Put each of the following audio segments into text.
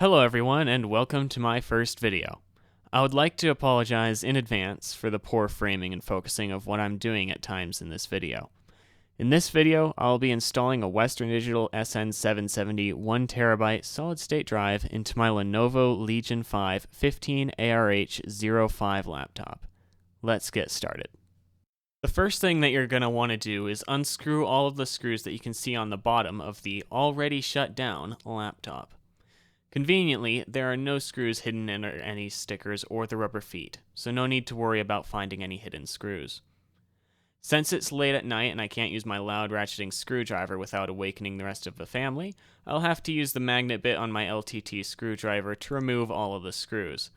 Hello everyone and welcome to my first video. I would like to apologize in advance for the poor framing and focusing of what I'm doing at times in this video. In this video, I'll be installing a Western Digital SN770 1TB solid-state drive into my Lenovo Legion 5 15ARH05 laptop. Let's get started. The first thing that you're going to want to do is unscrew all of the screws that you can see on the bottom of the already shut down laptop. Conveniently, there are no screws hidden in any stickers or the rubber feet, so no need to worry about finding any hidden screws. Since it's late at night and I can't use my loud ratcheting screwdriver without awakening the rest of the family, I'll have to use the magnet bit on my LTT screwdriver to remove all of the screws.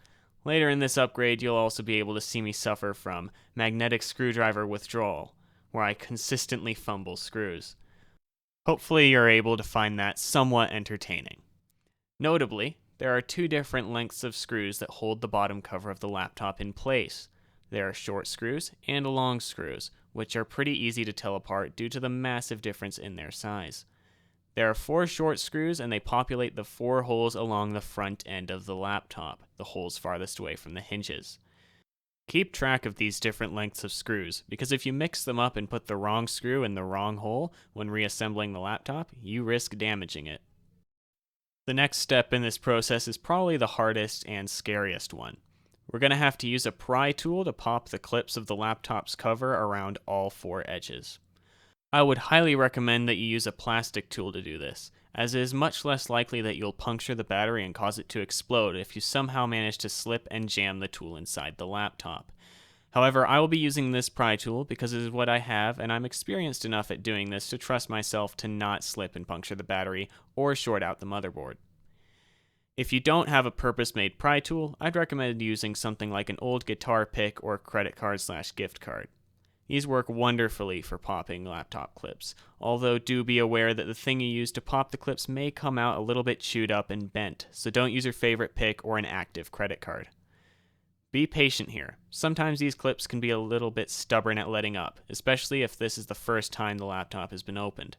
Later in this upgrade, you'll also be able to see me suffer from magnetic screwdriver withdrawal, where I consistently fumble screws. Hopefully you're able to find that somewhat entertaining. Notably, there are two different lengths of screws that hold the bottom cover of the laptop in place. There are short screws and long screws, which are pretty easy to tell apart due to the massive difference in their size. There are 4 short screws and they populate the 4 holes along the front end of the laptop, the holes farthest away from the hinges. Keep track of these different lengths of screws, because if you mix them up and put the wrong screw in the wrong hole when reassembling the laptop, you risk damaging it. The next step in this process is probably the hardest and scariest one. We're going to have to use a pry tool to pop the clips of the laptop's cover around all 4 edges. I would highly recommend that you use a plastic tool to do this, as it is much less likely that you'll puncture the battery and cause it to explode if you somehow manage to slip and jam the tool inside the laptop. However, I will be using this pry tool because it is what I have, and I'm experienced enough at doing this to trust myself to not slip and puncture the battery or short out the motherboard. If you don't have a purpose-made pry tool, I'd recommend using something like an old guitar pick or credit card/gift card. These work wonderfully for popping laptop clips, although do be aware that the thing you use to pop the clips may come out a little bit chewed up and bent, so don't use your favorite pick or an active credit card. Be patient here. Sometimes these clips can be a little bit stubborn at letting up, especially if this is the first time the laptop has been opened.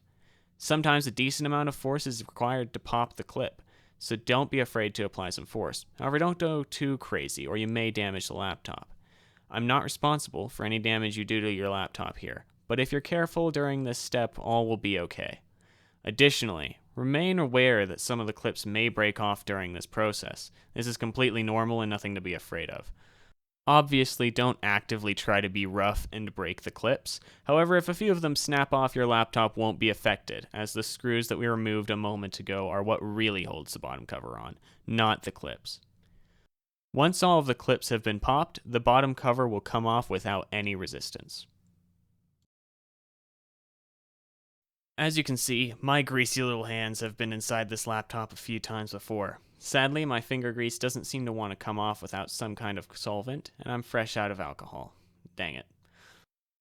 Sometimes a decent amount of force is required to pop the clip, so don't be afraid to apply some force. However, don't go too crazy or you may damage the laptop. I'm not responsible for any damage you do to your laptop here, but if you're careful during this step, all will be okay. Additionally, remain aware that some of the clips may break off during this process. This is completely normal and nothing to be afraid of. Obviously, don't actively try to be rough and break the clips. However, if a few of them snap off, your laptop won't be affected, as the screws that we removed a moment ago are what really holds the bottom cover on, not the clips. Once all of the clips have been popped, the bottom cover will come off without any resistance. As you can see, my greasy little hands have been inside this laptop a few times before. Sadly, my finger grease doesn't seem to want to come off without some kind of solvent, and I'm fresh out of alcohol. Dang it.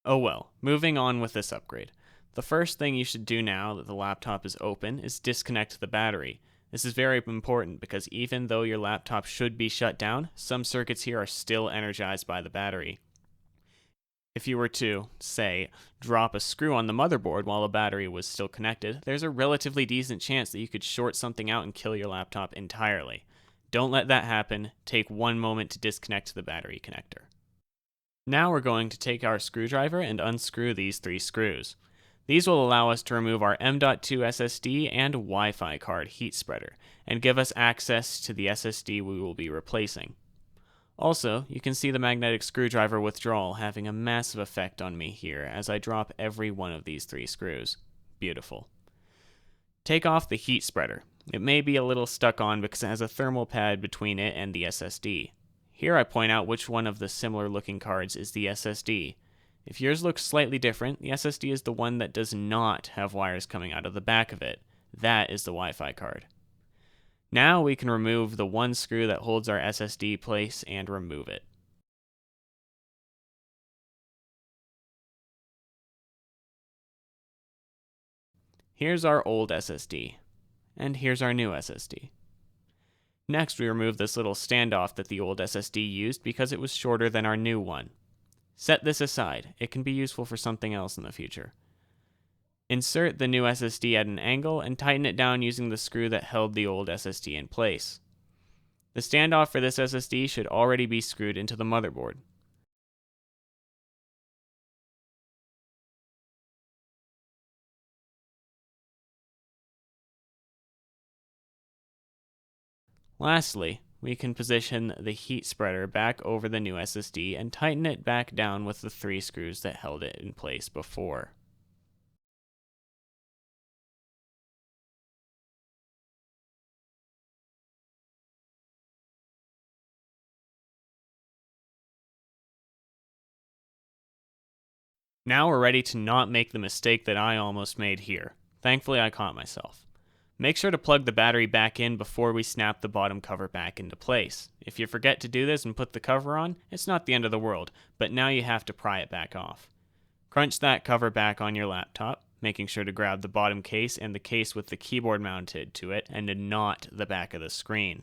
Oh well, moving on with this upgrade. The first thing you should do now that the laptop is open is disconnect the battery. This is very important because even though your laptop should be shut down, some circuits here are still energized by the battery. If you were to, say, drop a screw on the motherboard while the battery was still connected, there's a relatively decent chance that you could short something out and kill your laptop entirely. Don't let that happen. Take 1 moment to disconnect the battery connector. Now we're going to take our screwdriver and unscrew these 3 screws. These will allow us to remove our M.2 SSD and Wi-Fi card heat spreader, and give us access to the SSD we will be replacing. Also, you can see the magnetic screwdriver withdrawal having a massive effect on me here as I drop every one of these 3 screws. Beautiful. Take off the heat spreader. It may be a little stuck on because it has a thermal pad between it and the SSD. Here I point out which one of the similar looking cards is the SSD. If yours looks slightly different, the SSD is the one that does not have wires coming out of the back of it. That is the Wi-Fi card. Now we can remove the 1 screw that holds our SSD place and remove it. Here's our old SSD, and here's our new SSD. Next, we remove this little standoff that the old SSD used because it was shorter than our new one. Set this aside. It can be useful for something else in the future. Insert the new SSD at an angle and tighten it down using the screw that held the old SSD in place. The standoff for this SSD should already be screwed into the motherboard. Lastly, we can position the heat spreader back over the new SSD and tighten it back down with the 3 screws that held it in place before. Now we're ready to not make the mistake that I almost made here. Thankfully, I caught myself. Make sure to plug the battery back in before we snap the bottom cover back into place. If you forget to do this and put the cover on, it's not the end of the world, but now you have to pry it back off. Crunch that cover back on your laptop, making sure to grab the bottom case and the case with the keyboard mounted to it, and not the back of the screen.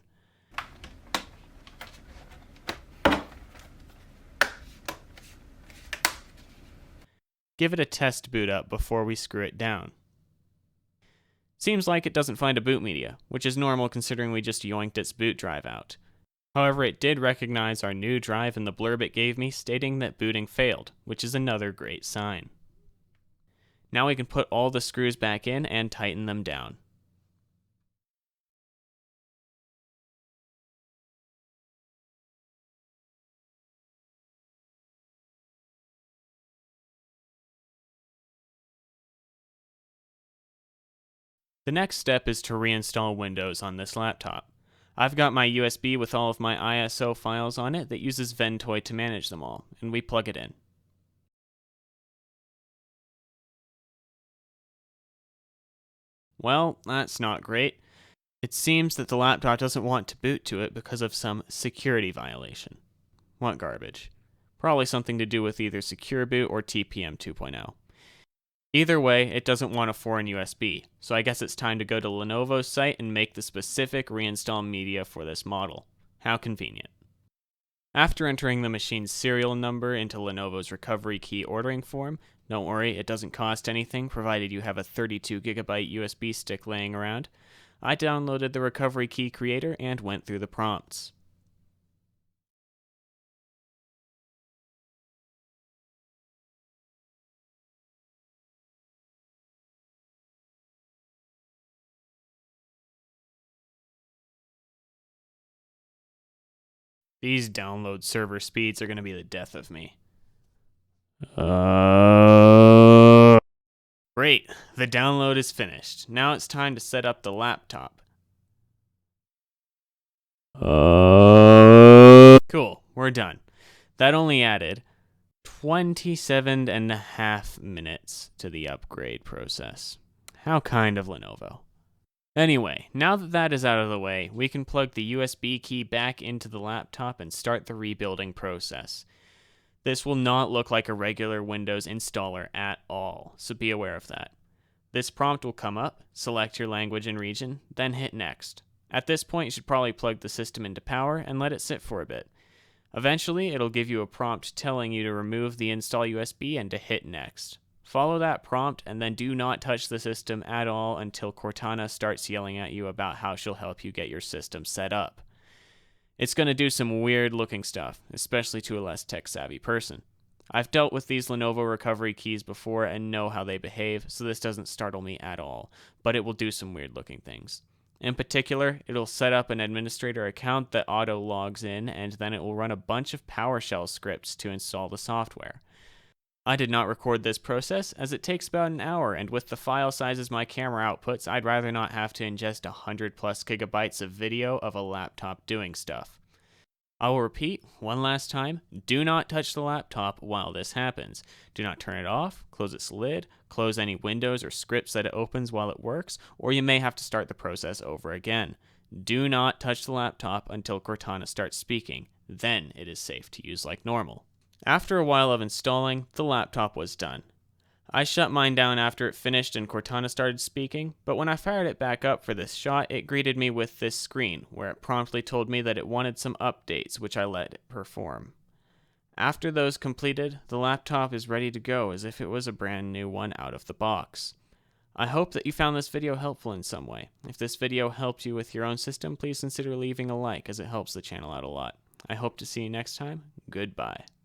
Give it a test boot up before we screw it down. Seems like it doesn't find a boot media, which is normal considering we just yoinked its boot drive out. However, it did recognize our new drive in the blurb it gave me stating that booting failed, which is another great sign. Now we can put all the screws back in and tighten them down. The next step is to reinstall Windows on this laptop. I've got my USB with all of my ISO files on it that uses Ventoy to manage them all, and we plug it in. Well, that's not great. It seems that the laptop doesn't want to boot to it because of some security violation. What garbage. Probably something to do with either Secure Boot or TPM 2.0. Either way, it doesn't want a foreign USB, so I guess it's time to go to Lenovo's site and make the specific reinstall media for this model. How convenient. After entering the machine's serial number into Lenovo's recovery key ordering form, don't worry, it doesn't cost anything provided you have a 32GB USB stick laying around, I downloaded the recovery key creator and went through the prompts. These download server speeds are going to be the death of me. Great, the download is finished. Now it's time to set up the laptop. Cool, we're done. That only added 27.5 minutes to the upgrade process. How kind of Lenovo. Anyway, now that that is out of the way, we can plug the USB key back into the laptop and start the rebuilding process. This will not look like a regular Windows installer at all, so be aware of that. This prompt will come up, select your language and region, then hit next. At this point, you should probably plug the system into power and let it sit for a bit. Eventually, it'll give you a prompt telling you to remove the install USB and to hit next. Follow that prompt and then do not touch the system at all until Cortana starts yelling at you about how she'll help you get your system set up. It's going to do some weird looking stuff, especially to a less tech savvy person. I've dealt with these Lenovo recovery keys before and know how they behave, so this doesn't startle me at all, but it will do some weird looking things. In particular, it'll set up an administrator account that auto logs in, and then it will run a bunch of PowerShell scripts to install the software. I did not record this process as it takes about an hour, and with the file sizes my camera outputs, I'd rather not have to ingest 100+ gigabytes of video of a laptop doing stuff. I will repeat one last time, do not touch the laptop while this happens. Do not turn it off, close its lid, close any windows or scripts that it opens while it works, or you may have to start the process over again. Do not touch the laptop until Cortana starts speaking, then it is safe to use like normal. After a while of installing, the laptop was done. I shut mine down after it finished and Cortana started speaking, but when I fired it back up for this shot, it greeted me with this screen, where it promptly told me that it wanted some updates, which I let it perform. After those completed, the laptop is ready to go as if it was a brand new one out of the box. I hope that you found this video helpful in some way. If this video helped you with your own system, please consider leaving a like as it helps the channel out a lot. I hope to see you next time. Goodbye.